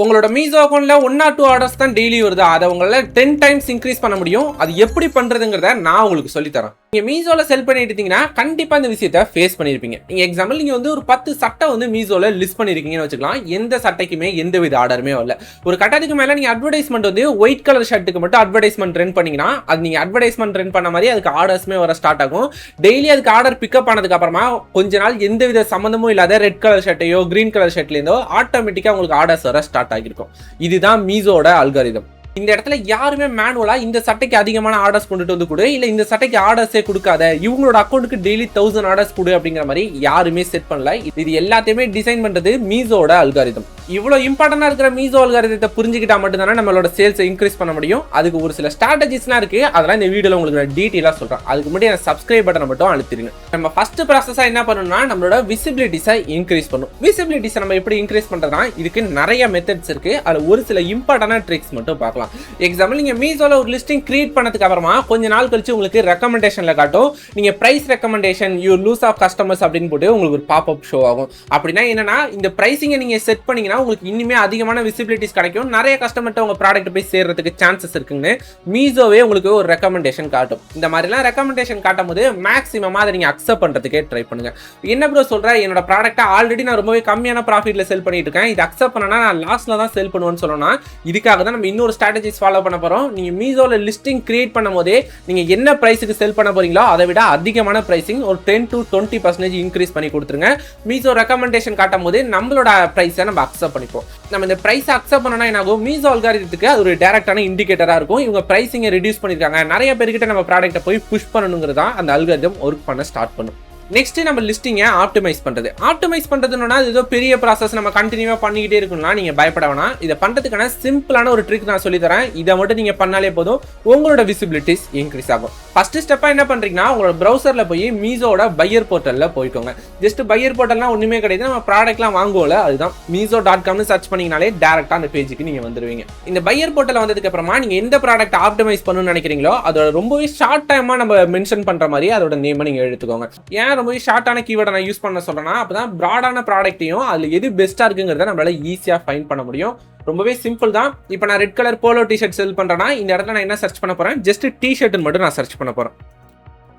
உங்களோட மீஷோ அக்கௌண்ட்ல 1 R 2 orders தான் டெய்லி வருது. அத உங்களால 10 டைம்ஸ் இன்கிரீஸ் பண்ண முடியும். அது எப்படி பண்றதுங்கிறத நான் உங்களுக்கு சொல்லி தரேன். நீங்க மீஷோல செல் பண்ணிட்டு இருந்தீங்கன்னா கண்டிப்பா இந்த விஷயத்தை ஃபேஸ் பண்ணிருப்பீங்க. நீங்க எக்ஸாம்பிள் நீங்க வந்து ஒரு 10 சட்டை வந்து மீஷோல லிஸ்ட் பண்ணிருக்கீங்கன்னு வச்சுக்கலாம். எந்த சட்டைக்குமே எந்தவித ஆர்டருமே வரல. ஒரு கட்டத்துக்கு மேல நீங்க அட்வர்டைஸ்மென்ட் வந்து ஒயிட் கலர் ஷர்ட்டுக்கு மட்டும் அட்வர்டைஸ்மென்ட் ரன் பண்ணீங்கன்னா அது நீங்க அட்வர்டைஸ்மென்ட் ரன் பண்ண மாதிரி அதுக்கு ஆர்டர்ஸ்மே வர ஸ்டார்ட் ஆகும். டெய்லி அதுக்கு ஆர்டர் பிக்கப் ஆனதுக்கு அப்புறமா கொஞ்ச நாள் எந்தவித சம்பந்தமும் இல்லாத ரெட் கலர் ஷர்ட்டையோ கிரீன் கலர் ஷர்ட்ல இருந்தோ ஆட்டோமேட்டிக்கா உங்களுக்கு ஆர்டர்ஸ் வர ஸ்டார்ட் ஆகிருக்கும். இதுதான் மீஷோட அல்காரிதம். இந்த இடத்துல யாருமே மேனுவலா இந்த சட்டைக்கு அதிகமான ஆர்டர்ஸ் கொண்டுட்டு வந்து கொடு, இல்ல இந்த சட்டைக்கு ஆர்டர்ஸே கொடுக்காத, இவங்களோட அக்கௌண்ட்டுக்கு டெய்லி 1000 ஆர்டர்ஸ் கொடு அப்படிங்கிற மாதிரி யாருமே செட் பண்ணல. இது எல்லாத்தையுமே டிசைன் பண்றது மீஷோட அல்காரிதம். இவ்வளவு இம்பார்ட்டன்டா இருக்கிற மீஷோ அல்காரிதத்தை புரிஞ்சுக்கிட்டா மட்டும் தானே நம்மளோட சேல்ஸை இன்க்ரீஸ் பண்ண முடியும். அதுக்கு ஒரு சில ஸ்ட்ராட்டஜிஸ்லாம் இருக்கு. அதெல்லாம் இந்த வீடியோல உங்களுக்கு நான் டீட்டெயிலா சொல்றேன். அதுக்கு முன்னாடி சப்ஸ்கிரைப் பட்டனை மட்டும் அழுத்திடுங்க. நம்ம ஃபர்ஸ்ட் ப்ராசஸா என்ன பண்ணணும்னா நம்மளோட விசிபிலிட்டிஸை இன்க்ரீஸ் பண்ணும். விசிபிலிட்டிஸை நம்ம எப்படி இன்க்ரீஸ் பண்றதுனா இதுக்கு நிறைய மெத்தட்ஸ் இருக்கு. அதுல ஒரு சில இம்பார்ட்டன்டான ட்ரிக்ஸ் மட்டும் பார்க்கலாம். எக்ஸாம்பிள் நீங்க மீஷோல ஒரு லிஸ்டிங் கிரியேட் பண்ணதுக்கு அப்புறமா கொஞ்ச நாள் கழிச்சு உங்களுக்கு ரெக்கமெண்டேஷன்ல காட்டும். நீங்க price recommendation you lose of customers அப்படின்னு போட்டு உங்களுக்கு ஒரு பாப் அப் ஷோ ஆகும். அப்படின்னா என்னன்னா இந்த பிரைசிங்கை நீங்க செட் பண்ணீங்கன்னா உங்களுக்கு இனிமே அதிகமான விசிபிலிட்டிஸ் கிடைக்கும். நிறைய கஸ்டமர்ட்ட உங்க ப்ராடக்ட் போய் சேர்றதுக்கு சான்சஸ் இருக்குன்னு மீஷோவே உங்களுக்கு ஒரு ரெக்கமெண்டேஷன் காட்டும். இந்த மாதிரிலாம் ரெக்கமெண்டேஷன் காட்டும் போது மேக்ஸிமமா அதை நீங்க அக்செப்ட் பண்றதுக்கே ட்ரை பண்ணுங்க. என்ன ப்ரோ சொல்றேன், என்னோட ப்ராடக்ட்டை ஆல்ரெடி நான் ரொம்பவே கம்மியான ப்ராஃபிட்ல செல் பண்ணிட்டு இருக்கேன், இது அக்செப்ட் பண்ணனா நான் லாஸ்ட்ல தான் செல் பண்ணுவேன்னு சொல்லணும். இதுக்காக தான் நம்ம இன்னொரு ஸ்ட்ராட்டஜிஸ் ஃபாலோ பண்ண போறோம். நீங்க மீஷோல லிஸ்டிங் கிரியேட் பண்ணும்போதே நீங்க என்ன பிரைஸ்க்கு செல் பண்ண போறீங்களோ அதை விட அதிகமான பிரைசிங் ஒரு 10 to 20% இன்க்ரீஸ் பண்ணி கொடுத்துருங்க. மீஷோ ரெக்கமெண்டேஷன் காட்டும் போது நம்மளோட பிரைஸை நம்ம அக்செப்ட் பண்ணிப்போம். நம்ம இந்த பிரைஸ் அக்செப்ட் பண்ணனா என்ன ஆகும், மீஷோ அல்காரிதத்துக்கு அது ஒரு டைரக்டான இண்டிகேட்டரா இருக்கும். இவங்க பிரைசிங்கை ரெடியூஸ் பண்ணிருக்காங்க, நிறைய பேர்கிட்ட நம்ம ப்ராடக்ட்டை போய் புஷ் பண்ணணுங்கிறதா அந்த அல்காரிதம் ஒர்க் பண்ண ஸ்டார்ட் பண்ணும். நெக்ஸ்ட் நம்ம லிஸ்டிங்கை ஆப்டிமைஸ் பண்றது. ஆப்டிமைஸ் பண்றதுன்னா இது ஏதோ பெரிய ப்ராசஸ் நம்ம கண்டினியூவா பண்ணிக்கிட்டே இருக்கணும்னா நீங்க பயப்பட வேணாம். இதை பண்றதுக்கான சிம்பிளான ஒரு ட்ரிக் நான் சொல்லி தரேன். இதை மட்டும் நீங்க பண்ணாலே போதும், உங்களோட விசிபிலிட்டிஸ் இன்க்ரீஸ் ஆகும். ஃபர்ஸ்ட் ஸ்டெப்பா என்ன பண்றீங்கன்னா உங்களோட ப்ரௌசர்ல போய் மீஷோட பையர் போர்ட்டல்ல போய்க்கோங்க. ஜஸ்ட் பையர் போர்ட்டல்னா ஒண்ணுமே கிடையாது, நம்ம ப்ராடக்ட்லாம் வாங்குவோம்ல அதுதான். meesho.com சர்ச் பண்ணீங்கனாலே டேரக்டா அந்த பேஜுக்கு நீங்க வந்துருவீங்க. இந்த பையர் போர்ட்டல் வந்ததுக்கு அப்புறமா நீங்க எந்த ப்ராடக்ட் ஆப்டிமைஸ் பண்ணணும்னு நினைக்கிறீங்களோ அதோட ரொம்பவே ஷார்ட் டைமா நம்ம மென்ஷன் பண்ற மாதிரி அதோட நேமை நீங்க எடுத்துக்கோங்க. ஏன் ரொம்பவே ஷார்ட்டான கீவேர்டை நான் யூஸ் பண்ண சொல்றேன்னா அப்பதான் பிராடான ப்ராடக்ட்டையும் அதுல எது பெஸ்டா இருக்குங்கிறத நம்மளால ஈஸியா ஃபைண்ட் பண்ண முடியும். ரொம்பவே சிம்பிள் தான். இப்போ நான் ரெட் கலர் போலோ டிஷர்ட் செல் பண்றேன்னா இந்த இடத்துல நான் என்ன சர்ச் பண்ண போறேன், ஜஸ்ட் டிஷர்ட்னு மட்டும் நான் சர்ச் பண்ண போறேன்.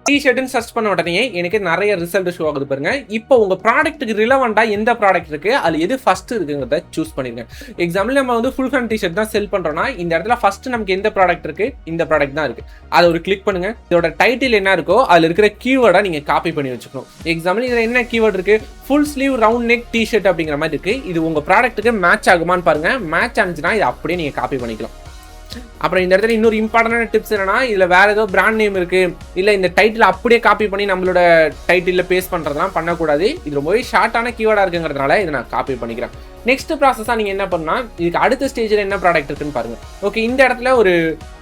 டிஷர்ட்னு சர்ச் பண்ண உடனே எனக்கு நிறைய ரிசல்ட் ஷோ ஆகுது பாருங்க. இப்போ உங்க ப்ராடக்ட்டுக்கு ரிலவெண்டா எந்த ப்ராடக்ட் இருக்கு அது எது ஃபர்ஸ்ட் இருக்குங்கிறத சூஸ் பண்ணிருங்க. எக்ஸாம்பிள் நம்ம வந்து ஃபுல் ஹேண்ட் டிஷர்ட் தான் செல் பண்றோம்னா இந்த இடத்துல ஃபர்ஸ்ட் நமக்கு எந்த ப்ராடக்ட் இருக்கு, இந்த ப்ராடக்ட் தான் இருக்கு. அதை ஒரு கிளிக் பண்ணுங்க. இதோட டைட்டில் என்ன இருக்கோ அதுல இருக்கிற கீவேர்டை நீங்க காப்பி பண்ணி வச்சுக்கணும். எக்ஸாம்பிள் இதுல என்ன கீவேர்ட் இருக்கு, full sleeve round neck t shirt அப்படிங்கிற மாதிரி இருக்கு. இது உங்க ப்ராடக்ட்டுக்கு மேட்ச் ஆகுமான்னு பாருங்க. மேட்ச் ஆனிச்சுன்னா இதை அப்படியே நீங்க காப்பி பண்ணிக்கலாம். அப்புறம் இந்த இடத்துல இன்னொரு இம்பார்ட்டன்டான டிப்ஸ் என்னன்னா இதுல வேற ஏதோ பிராண்ட் நேம் இருக்கு இல்ல இந்த டைட்டில் அப்படியே காப்பி பண்ணி நம்மளோட டைட்டில் பேஸ்ட் பண்றதெல்லாம் பண்ணக்கூடாது. இது ரொம்பவே ஷார்ட்டான கீவேர்டா இருக்குங்கிறதுனால இதை நான் காப்பி பண்ணிக்கிறேன். நெக்ஸ்ட் ப்ராசஸா நீங்க என்ன பண்ணா இதுக்கு அடுத்த ஸ்டேஜ்ல என்ன ப்ராடக்ட் இருக்குன்னு பாருங்க. ஓகே, இந்த இடத்துல ஒரு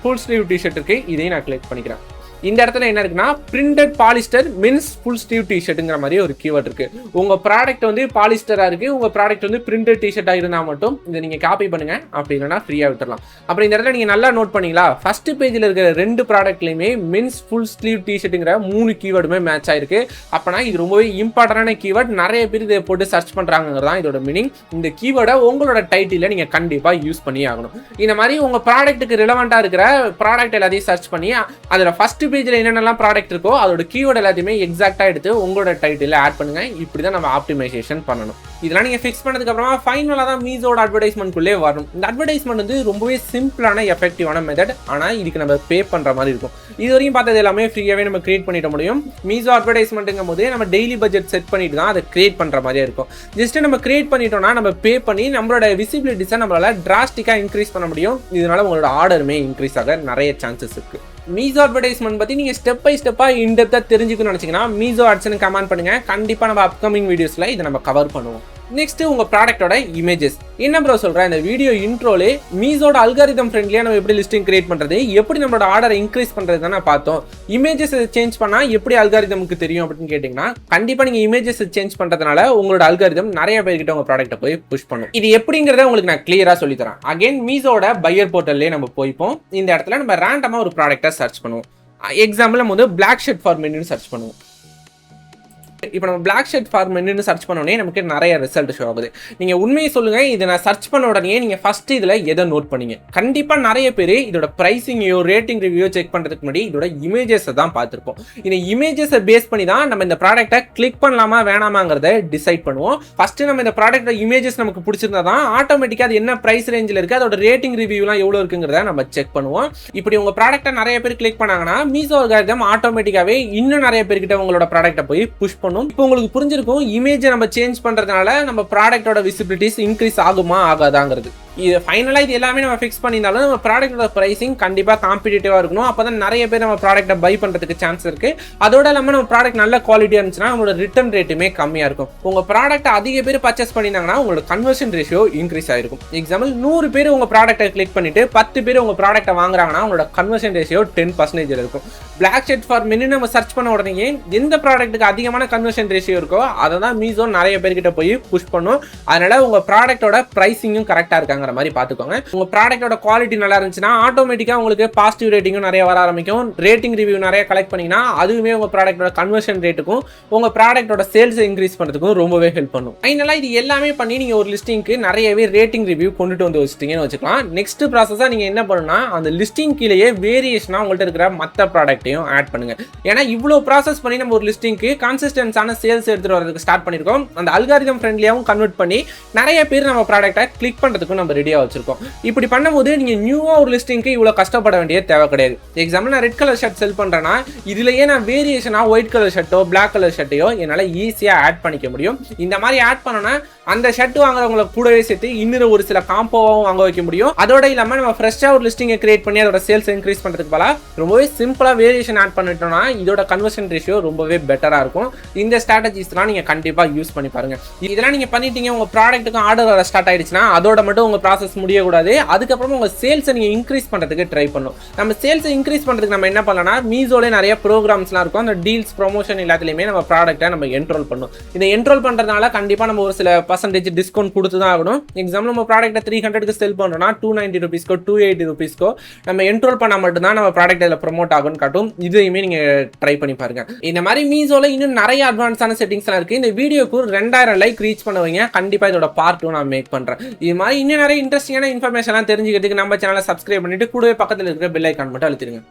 ஃபுல் ஸ்லீவ் டிஷர்ட் இருக்கு, இதையும் நான் கிளிக் பண்ணிக்கிறேன். இந்த இடத்துல என்ன இருக்குன்னா printed polyester men's full sleeve டிஷர்ட்டுங்கிற மாதிரி ஒரு கீவேர்ட் இருக்கு. உங்க ப்ராடக்ட் வந்து பாலிஸ்டரா இருக்கு, உங்க ப்ராடக்ட் வந்து பிரிண்டட் டிஷர்ட்டா இருந்தா மட்டும் இதை நீங்க காப்பி பண்ணுங்க, அப்படி இல்லைன்னா ஃப்ரீயா விட்டுறலாம். அப்புறம் இந்த இடத்துல நீங்க நல்லா நோட் பண்ணீங்களா, ஃபர்ஸ்ட் பேஜ்ல இருக்கிற 2 ப்ராடக்ட்லயுமே மென்ஸ் ஃபுல் ஸ்லீவ் டிஷர்ட்டுங்கிற 3 கீவேர்டுமே மேட்ச் ஆயிருக்கு. அப்பனா இது ரொம்பவே இம்பார்ட்டன்டான கீவேர்ட், நிறைய பேர் இதை போட்டு சர்ச் பண்றாங்கிறதா இதோட மீனிங். இந்த கீவேர்டை உங்களோட டைட்டில நீங்க கண்டிப்பா யூஸ் பண்ணி ஆகணும். இந்த மாதிரி உங்க ப்ராடக்ட்டுக்கு ரிலவெண்டா இருக்கிற ப்ராடக்ட் எல்லாத்தையும் சர்ச் பண்ணி அதுல ஃபர்ஸ்ட் பேஜ்ல என்னென்னலாம் ப்ராடக்ட் இருக்கோ அதோட கீவேர்ட் எல்லாத்தையுமே எக்ஸாக்ட்டா எடுத்து உங்களோட டைட்டில் ஆட் பண்ணுங்க. இப்படிதான் நம்ம ஆப்டிமைசேஷன் பண்ணணும். இதெல்லாம் நீங்க ஃபிக்ஸ் பண்ணதுக்கு அப்புறமா ஃபைனலா தான் மீஷோட அட்வர்டைஸ்மெண்ட்குள்ளே வரும். இந்த அட்வர்டைஸ்மெண்ட் வந்து ரொம்பவே சிம்பிளான எஃபெக்டிவான மெத்தட். ஆனா இதுக்கு நம்ம பே பண்ற மாதிரி இருக்கும். இது வரையும் பார்த்தது எல்லாமே ஃப்ரீயாவே நம்ம கிரியேட் பண்ணிட முடியும். மீஷோ அட்வர்டைஸ்மெண்ட்ங்கும் போது நம்ம டெய்லி பட்ஜெட் செட் பண்ணிட்டு தான் அதை கிரியேட் பண்ற மாதிரியே இருக்கும். ஜஸ்ட் நம்ம கிரியேட் பண்ணிட்டோம்னா நம்ம பே பண்ணி நம்மளோட விசிபிலிட்டிஸை நம்மளால டிராஸ்டிக்கா இன்க்ரீஸ் பண்ண முடியும். இதனால உங்களோட ஆர்டருமே இன்க்ரீஸ் ஆக நிறைய சான்சஸ் இருக்கு. மீஷோ அட்வர்டைஸ்மெண்ட் பத்தி நீங்க ஸ்டெப் பை ஸ்டெப்பா இன்டெப்தா தெரிஞ்சுக்கணும்னு நினைச்சீங்கன்னா மீஷோ ஆட்ஸ்னு கமெண்ட் பண்ணுங்க. கண்டிப்பா நம்ம அப்கமிங் வீடியோஸ்ல இதை நம்ம கவர் பண்ணுவோம். நெக்ஸ்ட் உங்க ப்ராடக்ட்டோட இமேஜஸ். என்ன ப்ரோ சொல்றேன், இந்த வீடியோ இன்ட்ரோலே மீஷோட அல்காரிதம் ஃப்ரெண்ட்லியா நம்ம எப்படி லிஸ்டிங் கிரியேட் பண்றது, எப்படி நம்மளோட ஆர்டரை இன்க்ரீஸ் பண்றது தானே பார்த்தோம். இமேஜஸ் சேஞ்ச் பண்ணா எப்படி அல்காரிதமுக்கு தெரியும் அப்படின்னு கேட்டீங்கன்னா கண்டிப்பா நீங்க இமேஜஸ் சேஞ்ச் பண்றதுனால உங்களோட அல்காரிதம் நிறைய பேர்கிட்ட உங்க ப்ராடக்ட்டை போய் புஷ் பண்ணும். இது எப்படிங்கறத உங்களுக்கு நான் கிளியரா சொல்லி தரேன். அகைன் மீஷோட பையர் போர்ட்டல்லே நம்ம போய்ப்போம். இந்த இடத்துல நம்ம ரேண்டமா ஒரு ப்ராடக்ட்டை சர்ச் பண்ணுவோம். எக்ஸாம்பிள் நம்ம வந்து பிளாக் ஷர்ட் ஃபார் மென்னு சர்ச் பண்ணுவோம். இப்போ நம்ம பிளாக் ஷர்ட் ஃபார் மென்னு சர்ச் பண்ணோடனே நமக்கு நிறைய ரிசல்ட் ஷோ ஆகுது. நீங்கள் உண்மையை சொல்லுங்கள், இதை நான் சர்ச் பண்ண உடனே நீங்கள் ஃபஸ்ட்டு இதில் எதை நோட் பண்ணீங்க? கண்டிப்பாக நிறைய பேர் இதோட ப்ரைஸிங்கையோ ரேட்டிங் ரிவ்யூ செக் பண்ணுறதுக்கு முன்னாடி இதோட இமேஜஸை தான் பார்த்துருப்போம். இந்த இமேஜஸை பேஸ் பண்ணி தான் நம்ம இந்த ப்ராடக்ட்டை கிளிக் பண்ணலாமா வேணாமாங்கிறத டிசைட் பண்ணுவோம். ஃபஸ்ட்டு நம்ம இந்த ப்ராடக்ட்டோட இமேஜஸ் நமக்கு பிடிச்சிருந்தா தான் ஆட்டோமேட்டிக்காக அது என்ன ப்ரைஸ் ரேஞ்சில் இருக்குது, அதோட ரேட்டிங் ரிவ்யூலாம் எவ்வளோ இருக்குங்கிறத நம்ம செக் பண்ணுவோம். இப்படி உங்கள் ப்ராடக்ட்டை நிறைய பேர் கிளிக் பண்ணாங்கன்னா மீஷோ அல்காரிதம் ஆட்டோமேட்டிக்காகவே இன்னும் நிறைய பேர்கிட்ட உங்களோட ப்ராடக்ட்டை போய் புஷ் பண்ணும். இப்போ உங்களுக்கு புரிஞ்சிருக்கும் இமேஜை நம்ம சேஞ்ச் பண்றதுனால நம்ம ப்ராடக்ட்டோட விசிபிலிட்டிஸ் இன்க்ரீஸ் ஆகுமா ஆகாதாங்கிறது. இது ஃபைனலாக இது எல்லாமே நம்ம ஃபிக்ஸ் பண்ணியிருந்தாலும் நம்ம ப்ராடக்ட்டோட ப்ரைசிங் கண்டிப்பாக காம்படிட்டிவாக இருக்கணும். அப்போ தான் நிறைய பேர் நம்ம ப்ராடக்ட்டை பை பண்ணுறதுக்கு சான்ஸ் இருக்குது. அதோட இல்லாமல் நம்ம ப்ராடக்ட் நல்ல குவாலிட்டியாக இருந்துச்சுன்னா நம்மளோட ரிட்டர்ன் ரேட்டுமே கம்மியாக இருக்கும். உங்கள் ப்ராடக்ட்டை அதிக பேர் பர்ச்சேஸ் பண்ணியிருந்தாங்கன்னா உங்களோட கன்வர்ஷன் ரேஷியோ இன்க்ரீஸ் ஆகிருக்கும். எக்ஸாம்பிள் 100 பேர் உங்கள் ப்ராடக்ட்டை கிளிக் பண்ணிட்டு 10 பேர் உங்கள் ப்ராடக்ட்டை வாங்குறாங்கன்னா உங்களோட கன்வர்ஷன் ரேஷியோ 10% இருக்கும். பிளாக் ஷர்ட் ஃபார் மென்னு நம்ம சர்ச் பண்ண உடனே எந்த ப்ராடக்ட்டுக்கு அதிகமான கன்வர்ஷன் ரேஷியோ இருக்கோ அதை தான் மீஷோ நிறைய பேர்கிட்ட போய் புஷ் பண்ணும். அதனால உங்கள் ப்ராடக்ட்டோட ப்ரைசிங்கும் கரெக்டாக இருக்காங்கிற மாதிரி பார்த்துக்கோங்க. உங்க ப்ராடக்ட்டோட குவாலிட்டி நல்லா இருந்துச்சுன்னா ஆட்டோமேட்டிக்கா உங்களுக்கு பாசிட்டிவ் ரேட்டிங்கும் நிறைய வர ஆரம்பிக்கும். ரேட்டிங் ரிவ்யூ நிறைய கலெக்ட் பண்ணீங்கன்னா அதுவுமே உங்க ப்ராடக்ட்டோட கன்வர்ஷன் ரேட்டுக்கும் உங்க ப்ராடக்ட்டோட சேல்ஸை இன்க்ரீஸ் பண்ணுறதுக்கும் ரொம்பவே ஹெல்ப் பண்ணும். ஃபைனலாக இது எல்லாமே பண்ணி நீங்கள் ஒரு லிஸ்டிங்க்கு நிறையவே ரேட்டிங் ரிவ்யூ கொண்டுட்டு வந்து வச்சிட்டீங்கன்னு வச்சுக்கலாம். நெக்ஸ்ட் ப்ராசஸாக நீங்கள் என்ன பண்ணணும்னா அந்த லிஸ்டிங் கீழேயே வேரியேஷனாக உங்கள்கிட்ட இருக்கிற மற்ற ப்ராடக்ட்டையும் ஆட் பண்ணுங்க. ஏன்னா இவ்வளோ ப்ராசஸ் பண்ணி நம்ம ஒரு லிஸ்டிங்க்கு கன்சிஸ்டன்ஸான சேல்ஸ் எடுத்துகிட்டு வரதுக்கு ஸ்டார்ட் பண்ணியிருக்கோம். அந்த அல்காரிதம் ஃப்ரெண்ட்லியாகவும் கன்வெர்ட் பண்ணி நிறைய பேர் நம்ம ப்ராடக்ட்டை கிளிக் பண்ணுறதுக்கும் நம்ம ரெடியாக வச்சிருக்கோம். இப்படி பண்ணும்போது நீங்க நியூவா ஒரு லிஸ்டிங்க்கு இவ்வளவு கஷ்டப்பட வேண்டிய தேவை கிடையாது. எக்ஸாம்பிள் நான் ரெட் கலர் ஷர்ட் செல் பண்றேன்னா இதுலயே நான் வேரியேஷனா ஒயிட் கலர் ஷர்ட்டோ பிளாக் கலர் ஷர்ட்டையோ என்னால ஈஸியா ஆட் பண்ணிக்க முடியும். இந்த மாதிரி ஆட் பண்ணனா அந்த ஷர்ட் வாங்குறவங்களை கூடவே சேர்த்து இன்னொரு ஒரு சில காம்போவும் வாங்க வைக்க முடியும். அதோட இல்லாம நம்ம ஃப்ரெஷ்ஷா ஒரு லிஸ்டிங்கை கிரியேட் பண்ணி அதோட சேல்ஸ் இன்க்ரீஸ் பண்றதுக்கு பதிலா ரொம்பவே சிம்பிளா வேரியேஷன் ஆட் பண்ணிட்டோம்னா இதோட கன்வர்ஷன் ரேஷியோ ரொம்பவே பெட்டரா இருக்கும். இந்த ஸ்ட்ராட்டஜிஸ்லாம் நீங்க கண்டிப்பா யூஸ் பண்ணி பாருங்க. இதெல்லாம் நீங்க பண்ணிட்டீங்க, உங்க ப்ராடக்ட்டுக்கு ஆர்டர் வர ஸ்டார்ட் ஆயிடுச்சுன்னா அதோட மட்டும் உங்க ப்ராசஸ் முடியக்கூடாது. அதுக்கப்புறம் உங்க சேல்ஸை நீங்க இன்க்ரீஸ் பண்றதுக்கு ட்ரை பண்ணணும். நம்ம சேல்ஸை இன்க்ரீஸ் பண்றதுக்கு நம்ம என்ன பண்ணலாம்னா மீஷோல நிறைய ப்ரோக்ராம்ஸ்லாம் இருக்கும். அந்த டீல்ஸ் ப்ரொமோஷன் எல்லாத்துலயுமே நம்ம ப்ராடக்ட்டை நம்ம என்ரோல் பண்ணணும். இதை என்ரோல் பண்றதுனால கண்டிப்பா நம்ம ஒரு சில பர்சன்டேஜ் டிஸ்கவுண்ட் கொடுத்து தான் ஆகணும். எக்ஸாம்பிள் நம்ம ப்ராடக்ட்டை 300க்கு செல் பண்றோம்னா 290 ரூபீஸ்க்கோ 280 ரூபீஸ்க்கோ நம்ம என்ரோல் பண்ணா மட்டும்தான் நம்ம ப்ராடக்ட் இதில் ப்ரொமோட் ஆகும்னு காட்டும். இதையுமே நீங்க ட்ரை பண்ணி பாருங்க. இந்த மாதிரி மீஷோல இன்னும் நிறைய அட்வான்ஸான செட்டிங்ஸ் எல்லாம் இருக்கு. இந்த வீடியோக்கு 2000 லைக் ரீச் பண்ணுவீங்க. கண்டிப்பா இதோட பார்ட் 2 நான் மேக் பண்றேன். இது மாதிரி இன்னும் நிறைய இன்ட்ரெஸ்டிங்கான இன்ஃபர்மேஷன்லாம் தெரிஞ்சுக்கிறதுக்கு நம்ம சேனலை சப்ஸ்கிரைப் பண்ணிட்டு கூடவே பக்கத்தில் இருக்கிற பெல் ஐகான் மட்டும் அழுத்திடுங்க.